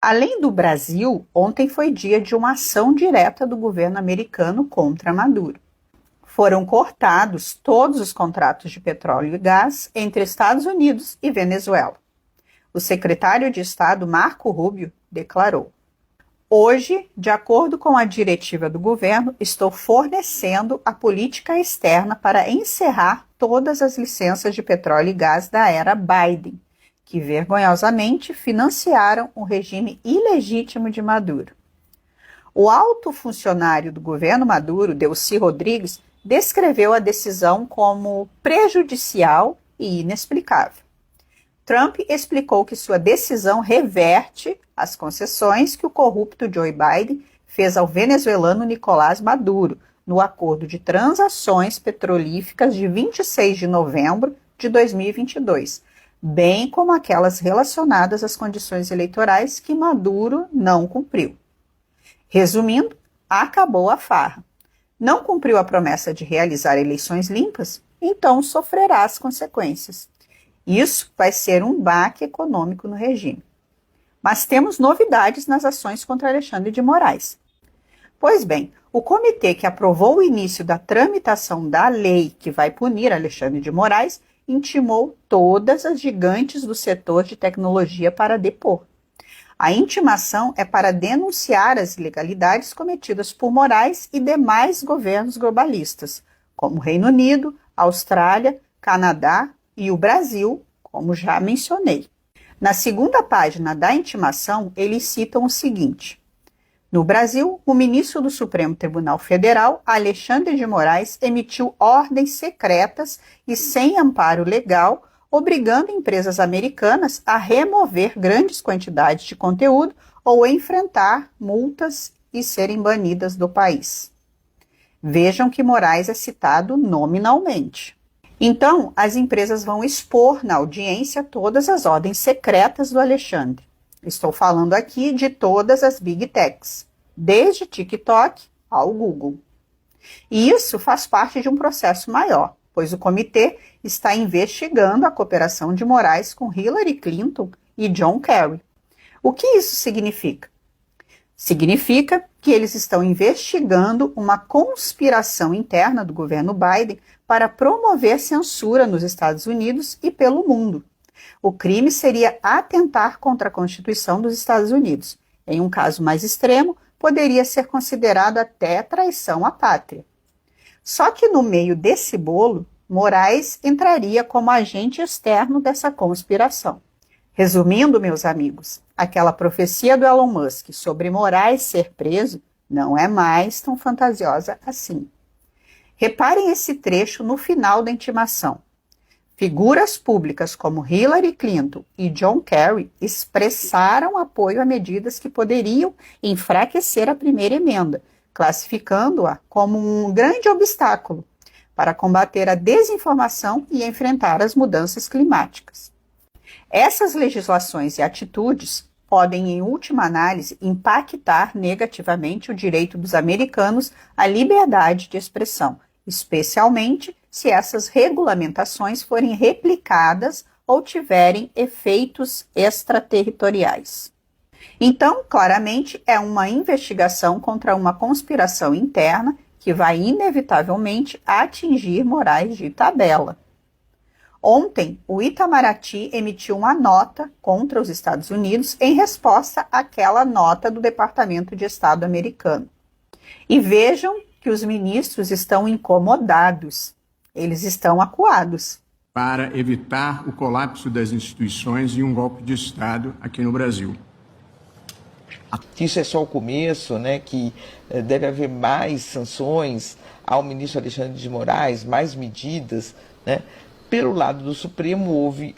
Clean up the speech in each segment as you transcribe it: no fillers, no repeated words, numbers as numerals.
Além do Brasil, ontem foi dia de uma ação direta do governo americano contra Maduro. Foram cortados todos os contratos de petróleo e gás entre Estados Unidos e Venezuela. O secretário de Estado, Marco Rubio, declarou: "Hoje, de acordo com a diretiva do governo, estou fornecendo a política externa para encerrar todas as licenças de petróleo e gás da era Biden, que vergonhosamente financiaram o regime ilegítimo de Maduro." O alto funcionário do governo Maduro, Delcy Rodrigues, descreveu a decisão como prejudicial e inexplicável. Trump explicou que sua decisão reverte as concessões que o corrupto Joe Biden fez ao venezuelano Nicolás Maduro no acordo de transações petrolíferas de 26 de novembro de 2022, bem como aquelas relacionadas às condições eleitorais que Maduro não cumpriu. Resumindo, acabou a farra. Não cumpriu a promessa de realizar eleições limpas, então sofrerá as consequências. Isso vai ser um baque econômico no regime. Mas temos novidades nas ações contra Alexandre de Moraes. Pois bem, o comitê que aprovou o início da tramitação da lei que vai punir Alexandre de Moraes intimou todas as gigantes do setor de tecnologia para depor. A intimação é para denunciar as ilegalidades cometidas por Moraes e demais governos globalistas, como Reino Unido, Austrália, Canadá e o Brasil, como já mencionei. Na segunda página da intimação, eles citam o seguinte: no Brasil, o ministro do Supremo Tribunal Federal, Alexandre de Moraes, emitiu ordens secretas e sem amparo legal, obrigando empresas americanas a remover grandes quantidades de conteúdo ou enfrentar multas e serem banidas do país. Vejam que Moraes é citado nominalmente. Então, as empresas vão expor na audiência todas as ordens secretas do Alexandre. Estou falando aqui de todas as Big Techs, desde TikTok ao Google. E isso faz parte de um processo maior, pois o comitê está investigando a cooperação de Moraes com Hillary Clinton e John Kerry. O que isso significa? Significa que eles estão investigando uma conspiração interna do governo Biden para promover censura nos Estados Unidos e pelo mundo. O crime seria atentar contra a Constituição dos Estados Unidos. Em um caso mais extremo, poderia ser considerado até traição à pátria. Só que no meio desse bolo, Moraes entraria como agente externo dessa conspiração. Resumindo, meus amigos, aquela profecia do Elon Musk sobre Moraes ser preso não é mais tão fantasiosa assim. Reparem esse trecho no final da intimação. Figuras públicas como Hillary Clinton e John Kerry expressaram apoio a medidas que poderiam enfraquecer a primeira emenda, classificando-a como um grande obstáculo para combater a desinformação e enfrentar as mudanças climáticas. Essas legislações e atitudes podem, em última análise, impactar negativamente o direito dos americanos à liberdade de expressão, especialmente se essas regulamentações forem replicadas ou tiverem efeitos extraterritoriais. Então, claramente, é uma investigação contra uma conspiração interna que vai inevitavelmente atingir Moraes de tabela. Ontem, o Itamaraty emitiu uma nota contra os Estados Unidos em resposta àquela nota do Departamento de Estado americano. E vejam que os ministros estão incomodados, eles estão acuados. Para evitar o colapso das instituições e um golpe de Estado aqui no Brasil. Isso é só o começo, né? Que deve haver mais sanções ao ministro Alexandre de Moraes, mais medidas, né? Pelo lado do Supremo houve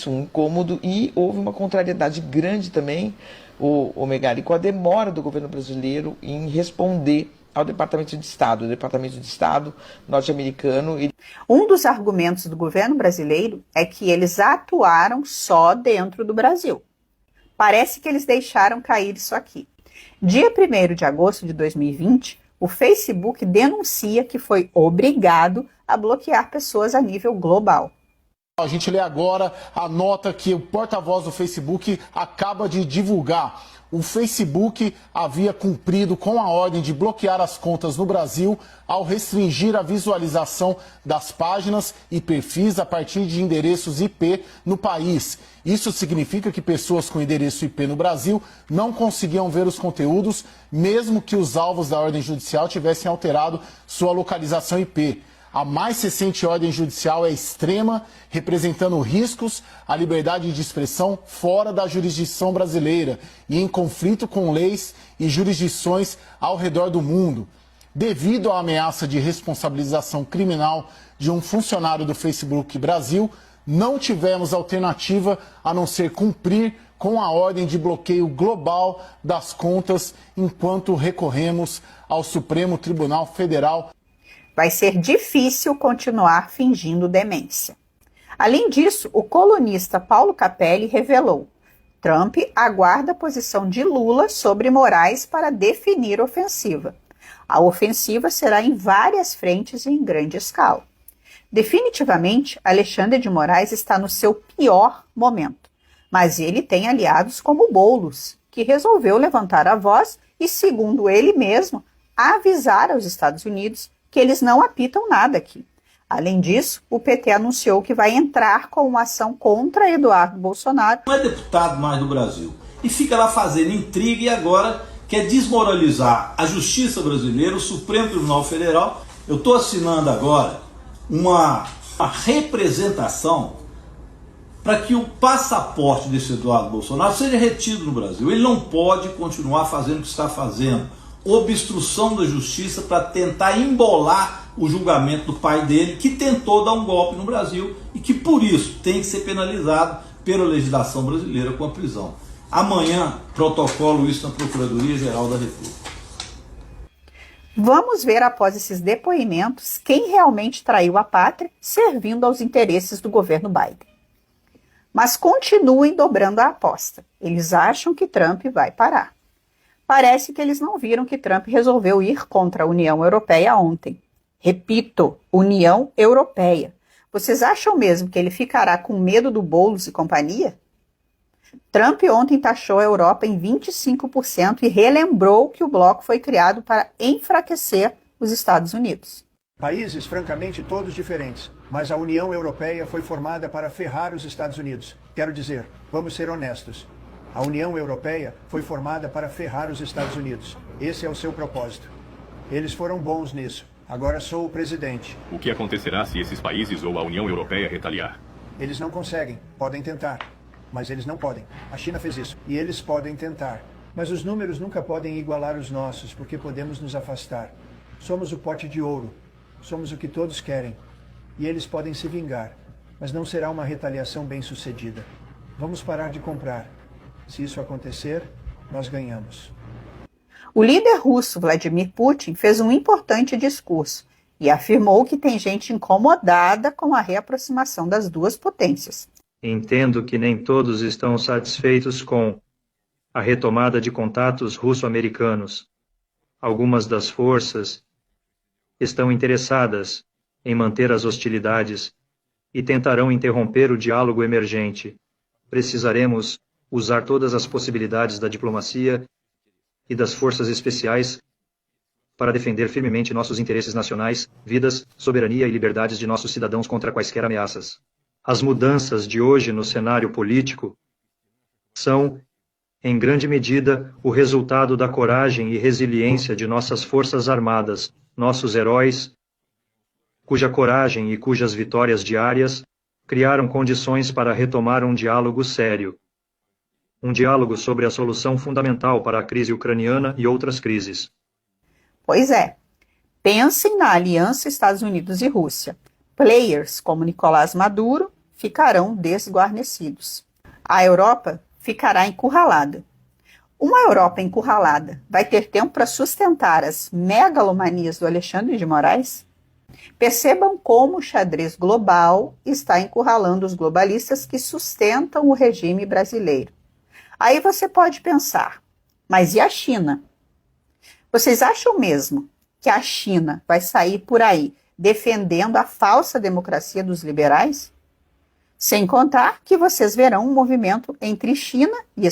um incômodo e houve uma contrariedade grande também, o Megali, com a demora do governo brasileiro em responder ao Departamento de Estado. O Departamento de Estado norte-americano. Um dos argumentos do governo brasileiro é que eles atuaram só dentro do Brasil. Parece que eles deixaram cair isso aqui. Dia 1º de agosto de 2020, o Facebook denuncia que foi obrigado a bloquear pessoas a nível global. A gente lê agora a nota que o porta-voz do Facebook acaba de divulgar. O Facebook havia cumprido com a ordem de bloquear as contas no Brasil ao restringir a visualização das páginas e perfis a partir de endereços IP no país. Isso significa que pessoas com endereço IP no Brasil não conseguiam ver os conteúdos, mesmo que os alvos da ordem judicial tivessem alterado sua localização IP. A mais recente ordem judicial é extrema, representando riscos à liberdade de expressão fora da jurisdição brasileira e em conflito com leis e jurisdições ao redor do mundo. Devido à ameaça de responsabilização criminal de um funcionário do Facebook Brasil, não tivemos alternativa a não ser cumprir com a ordem de bloqueio global das contas enquanto recorremos ao Supremo Tribunal Federal. Vai ser difícil continuar fingindo demência. Além disso, o colunista Paulo Capelli revelou: Trump aguarda a posição de Lula sobre Moraes para definir ofensiva. A ofensiva será em várias frentes e em grande escala. Definitivamente, Alexandre de Moraes está no seu pior momento, mas ele tem aliados como Boulos, que resolveu levantar a voz e, segundo ele mesmo, avisar aos Estados Unidos que eles não apitam nada aqui. Além disso, o PT anunciou que vai entrar com uma ação contra Eduardo Bolsonaro. Não é deputado mais do Brasil e fica lá fazendo intriga e agora quer desmoralizar a justiça brasileira, o Supremo Tribunal Federal. Eu estou assinando agora uma representação para que o passaporte desse Eduardo Bolsonaro seja retido no Brasil. Ele não pode continuar fazendo o que está fazendo, obstrução da justiça para tentar embolar o julgamento do pai dele, que tentou dar um golpe no Brasil e que por isso tem que ser penalizado pela legislação brasileira com a prisão. Amanhã protocolo isso na Procuradoria-Geral da República. Vamos ver após esses depoimentos quem realmente traiu a pátria, servindo aos interesses do governo Biden. Mas continuem dobrando a aposta. Eles acham que Trump vai parar. Parece que eles não viram que Trump resolveu ir contra a União Europeia ontem. Repito, União Europeia. Vocês acham mesmo que ele ficará com medo do Boulos e companhia? Trump ontem taxou a Europa em 25% e relembrou que o bloco foi criado para enfraquecer os Estados Unidos. Países, francamente, todos diferentes, mas a União Europeia foi formada para ferrar os Estados Unidos. Quero dizer, vamos ser honestos. A União Europeia foi formada para ferrar os Estados Unidos. Esse é o seu propósito. Eles foram bons nisso. Agora sou o presidente. O que acontecerá se esses países ou a União Europeia retaliar? Eles não conseguem. Podem tentar. Mas eles não podem. A China fez isso. E eles podem tentar. Mas os números nunca podem igualar os nossos, porque podemos nos afastar. Somos o pote de ouro. Somos o que todos querem. E eles podem se vingar. Mas não será uma retaliação bem-sucedida. Vamos parar de comprar. Se isso acontecer, nós ganhamos. O líder russo Vladimir Putin fez um importante discurso e afirmou que tem gente incomodada com a reaproximação das duas potências. Entendo que nem todos estão satisfeitos com a retomada de contatos russo-americanos. Algumas das forças estão interessadas em manter as hostilidades e tentarão interromper o diálogo emergente. Precisaremos usar todas as possibilidades da diplomacia e das forças especiais para defender firmemente nossos interesses nacionais, vidas, soberania e liberdades de nossos cidadãos contra quaisquer ameaças. As mudanças de hoje no cenário político são, em grande medida, o resultado da coragem e resiliência de nossas forças armadas, nossos heróis, cuja coragem e cujas vitórias diárias criaram condições para retomar um diálogo sério. Um diálogo sobre a solução fundamental para a crise ucraniana e outras crises. Pois é. Pensem na aliança Estados Unidos e Rússia. Players como Nicolás Maduro ficarão desguarnecidos. A Europa ficará encurralada. Uma Europa encurralada vai ter tempo para sustentar as megalomanias do Alexandre de Moraes? Percebam como o xadrez global está encurralando os globalistas que sustentam o regime brasileiro. Aí você pode pensar, mas e a China? Vocês acham mesmo que a China vai sair por aí defendendo a falsa democracia dos liberais? Sem contar que vocês verão um movimento entre China e